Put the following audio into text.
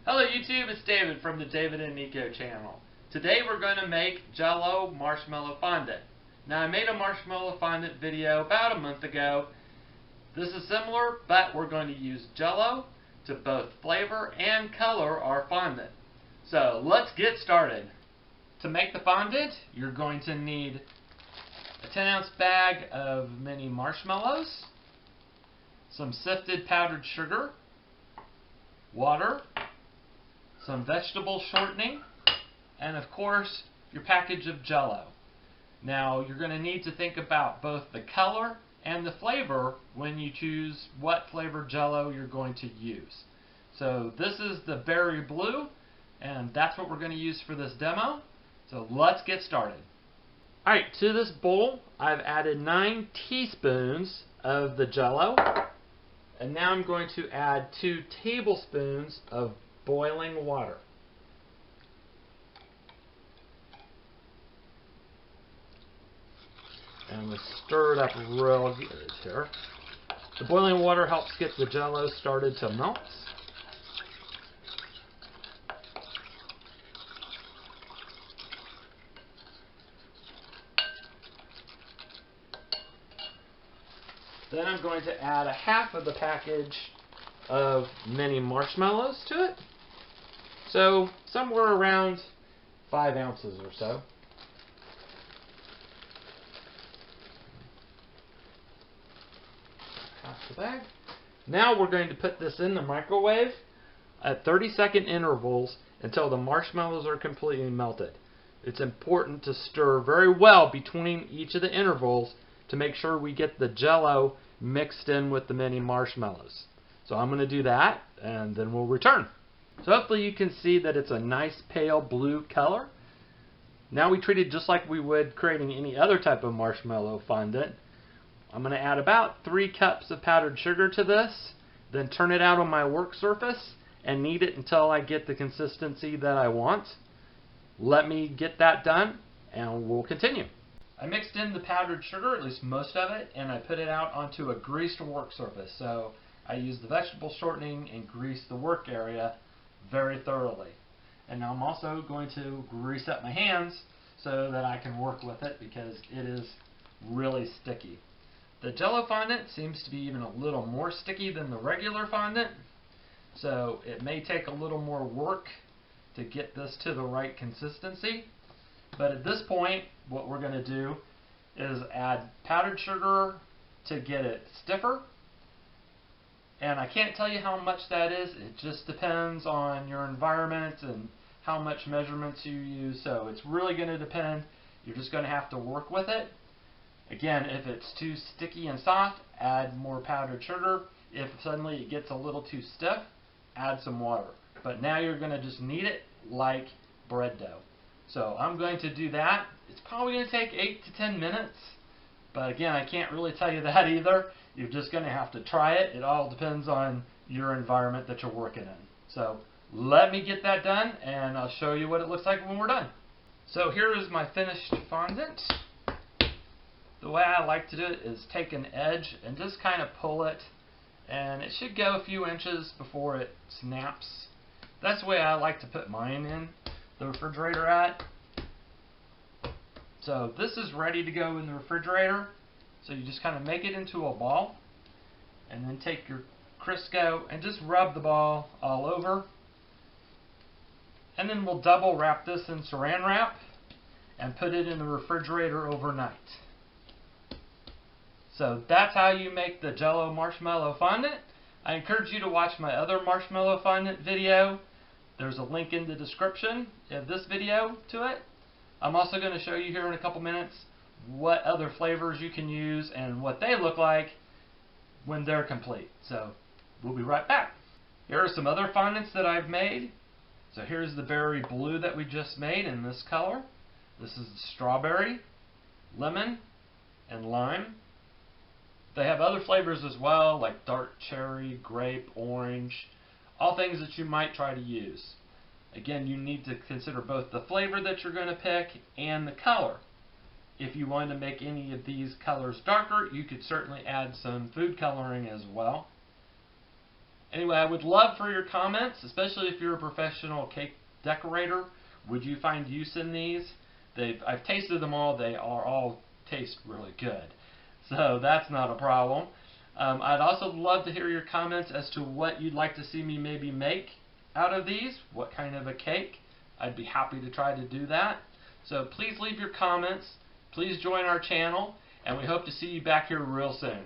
Hello YouTube, it's David from the David and Nico channel. Today we're going to make Jell-O Marshmallow Fondant. Now I made a Marshmallow Fondant video about a month ago. This is similar, but we're going to use Jell-O to both flavor and color our fondant. So let's get started. To make the fondant, you're going to need a 10-ounce bag of mini marshmallows, some sifted powdered sugar, water, some vegetable shortening, and of course your package of Jell-O. Now you're going to need to think about both the color and the flavor when you choose what flavor Jell-O you're going to use. So this is the berry blue, and that's what we're going to use for this demo. So let's get started. Alright, to this bowl I've added 9 teaspoons of the Jell-O, and now I'm going to add 2 tablespoons of boiling water. And we'll stir it up real good here. The boiling water helps get the Jell-O started to melt. Then I'm going to add a half of the package of mini marshmallows to it. So somewhere around 5 ounces or so. Half the bag. Now we're going to put this in the microwave at 30-second intervals until the marshmallows are completely melted. It's important to stir very well between each of the intervals to make sure we get the Jell-O mixed in with the mini marshmallows. So I'm going to do that, and then we'll return. So hopefully you can see that it's a nice pale blue color. Now we treat it just like we would creating any other type of marshmallow fondant. I'm going to add about 3 cups of powdered sugar to this, then turn it out on my work surface and knead it until I get the consistency that I want. Let me get that done and we'll continue. I mixed in the powdered sugar, at least most of it, and I put it out onto a greased work surface. So I used the vegetable shortening and greased the work area very thoroughly. And now I'm also going to grease up my hands so that I can work with it because it is really sticky. The Jell-O fondant seems to be even a little more sticky than the regular fondant, so it may take a little more work to get this to the right consistency. But at this point, what we're going to do is add powdered sugar to get it stiffer. And I can't tell you how much that is. It just depends on your environment and how much measurements you use. So it's really going to depend. You're just going to have to work with it. Again, if it's too sticky and soft, add more powdered sugar. If suddenly it gets a little too stiff, add some water. But now you're going to just knead it like bread dough. So I'm going to do that. It's probably going to take 8 to 10 minutes. But again, I can't really tell you that either. You're just going to have to try it. It all depends on your environment that you're working in. So let me get that done and I'll show you what it looks like when we're done. So here is my finished fondant. The way I like to do it is take an edge and just kind of pull it, and it should go a few inches before it snaps. That's the way I like to put mine in the refrigerator at. So this is ready to go in the refrigerator. So you just kind of make it into a ball and then take your Crisco and just rub the ball all over. And then we'll double wrap this in saran wrap and put it in the refrigerator overnight. So that's how you make the Jell-O Marshmallow Fondant. I encourage you to watch my other Marshmallow Fondant video. There's a link in the description of this video to it. I'm also going to show you here in a couple minutes what other flavors you can use and what they look like when they're complete. So we'll be right back. Here are some other fondants that I've made. So here's the berry blue that we just made in this color. This is strawberry, lemon, and lime. They have other flavors as well, like dark cherry, grape, orange, all things that you might try to use. Again, you need to consider both the flavor that you're going to pick and the color. If you wanted to make any of these colors darker, you could certainly add some food coloring as well. Anyway, I would love for your comments, especially if you're a professional cake decorator. Would you find use in these? I've tasted them all. They all taste really good. So that's not a problem. I'd also love to hear your comments as to what you'd like to see me maybe make out of these. What kind of a cake. I'd be happy to try to do that. So please leave your comments. Please join our channel. And we hope to see you back here real soon.